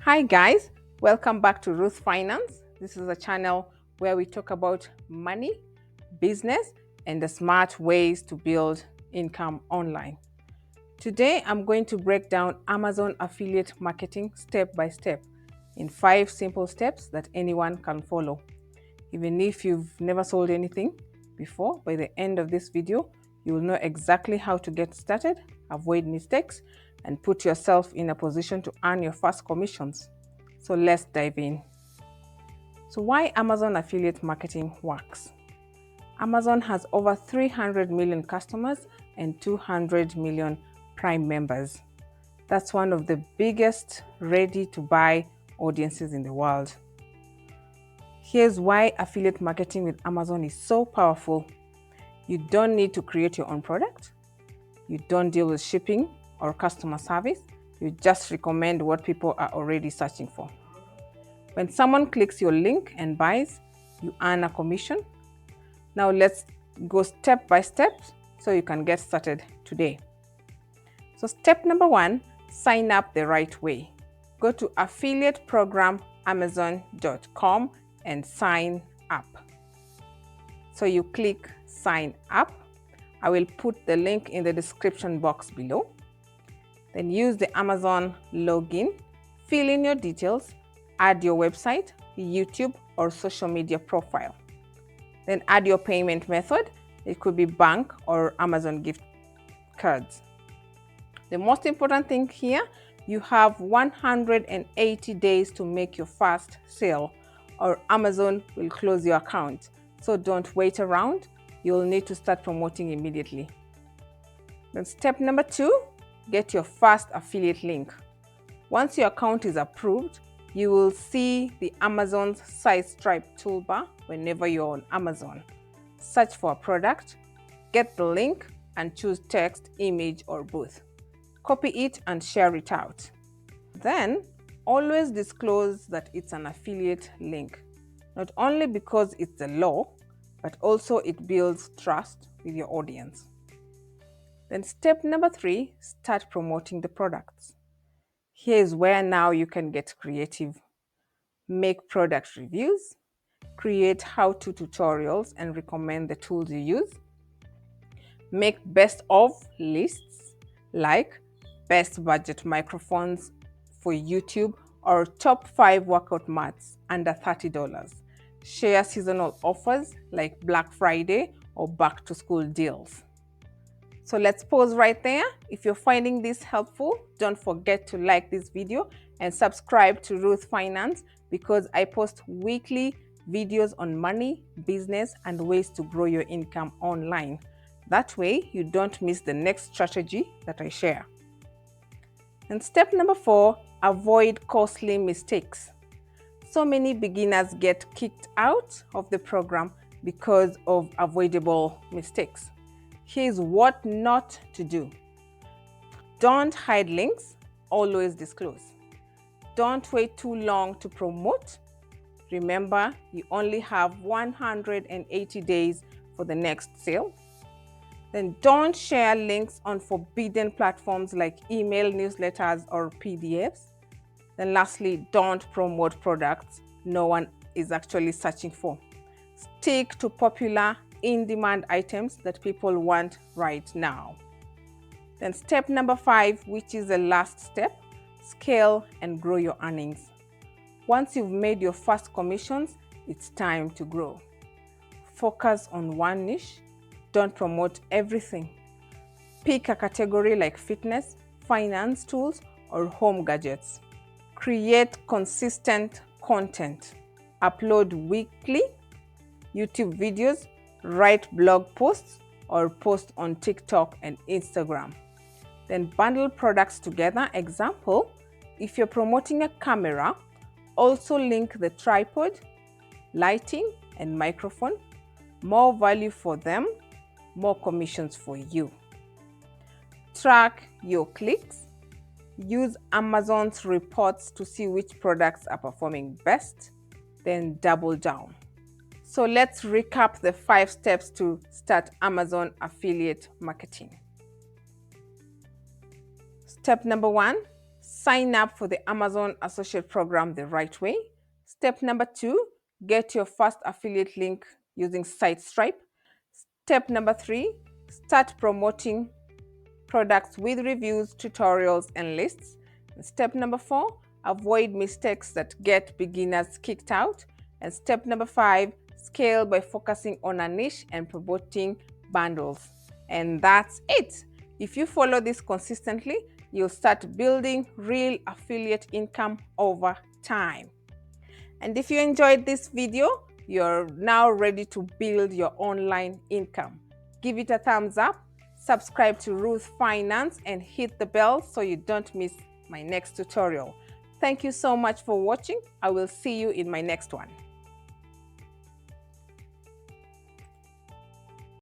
Hi guys, welcome back to Ruth Finance. This is a channel where we talk about money, business, and the smart ways to build income online. Today, I'm going to break down Amazon affiliate marketing step by step in 5 simple steps that anyone can follow. Even if you've never sold anything before, by the end of this video, you will know exactly how to get started, avoid mistakes, and put yourself in a position to earn your first commissions. So let's dive in. So why Amazon affiliate marketing works? Amazon has over 300 million customers and 200 million Prime members. That's one of the biggest ready-to-buy audiences in the world. Here's why affiliate marketing with Amazon is so powerful. You don't need to create your own product. You don't deal with shipping or customer service. You just recommend what people are already searching for. When someone clicks your link and buys, you earn a commission. Now let's go step by step so you can get started today. So step number 1, sign up the right way. Go to affiliateprogrammamazon.com and sign up. So you click sign up. I will put the link in the description box below. Then use the Amazon login, fill in your details, add your website, YouTube, or social media profile. Then add your payment method. It could be bank or Amazon gift cards. The most important thing here, you have 180 days to make your first sale or Amazon will close your account. So don't wait around. You'll need to start promoting immediately. Then step number 2, get your first affiliate link. Once your account is approved, you will see the Amazon's size stripe toolbar whenever you're on Amazon. Search for a product, get the link, and choose text, image, or both. Copy it and share it out. Then, always disclose that it's an affiliate link, not only because it's the law, but also it builds trust with your audience. Then step number 3, start promoting the products. Here's where now you can get creative. Make product reviews, create how-to tutorials and recommend the tools you use. Make best of lists like best budget microphones for YouTube or top 5 workout mats under $30. Share seasonal offers like Black Friday or back to school deals. So let's pause right there. If you're finding this helpful, don't forget to like this video and subscribe to Ruth Finance because I post weekly videos on money, business, and ways to grow your income online. That way, you don't miss the next strategy that I share. And step number 4, avoid costly mistakes. So many beginners get kicked out of the program because of avoidable mistakes. Here's what not to do. Don't hide links, always disclose. Don't wait too long to promote. Remember, you only have 180 days for the next sale. Then don't share links on forbidden platforms like email newsletters or PDFs. Then lastly, don't promote products no one is actually searching for. Stick to popular in-demand items that people want right now. Then step number 5, which is the last step, scale and grow your earnings. Once you've made your first commissions, it's time to grow. Focus on one niche. Don't promote everything. Pick a category like fitness, finance tools, or home gadgets. Create consistent content. Upload weekly YouTube videos, write blog posts, or post on TikTok and Instagram. Then bundle products together. Example, if you're promoting a camera, also link the tripod, lighting, and microphone. More value for them, more commissions for you. Track your clicks. Use Amazon's reports to see which products are performing best, then double down. So let's recap the 5 steps to start Amazon affiliate marketing. Step number 1, sign up for the Amazon Associate Program the right way. Step number 2, get your first affiliate link using SiteStripe. Step number 3, start promoting products with reviews, tutorials, and lists. And step number 4, avoid mistakes that get beginners kicked out. And step number 5, scale by focusing on a niche and promoting bundles. And that's it. If you follow this consistently, you'll start building real affiliate income over time. And if you enjoyed this video, you're now ready to build your online income. Give it a thumbs up, subscribe to Ruth Finance, and hit the bell so you don't miss my next tutorial. Thank you so much for watching. I will see you in my next one.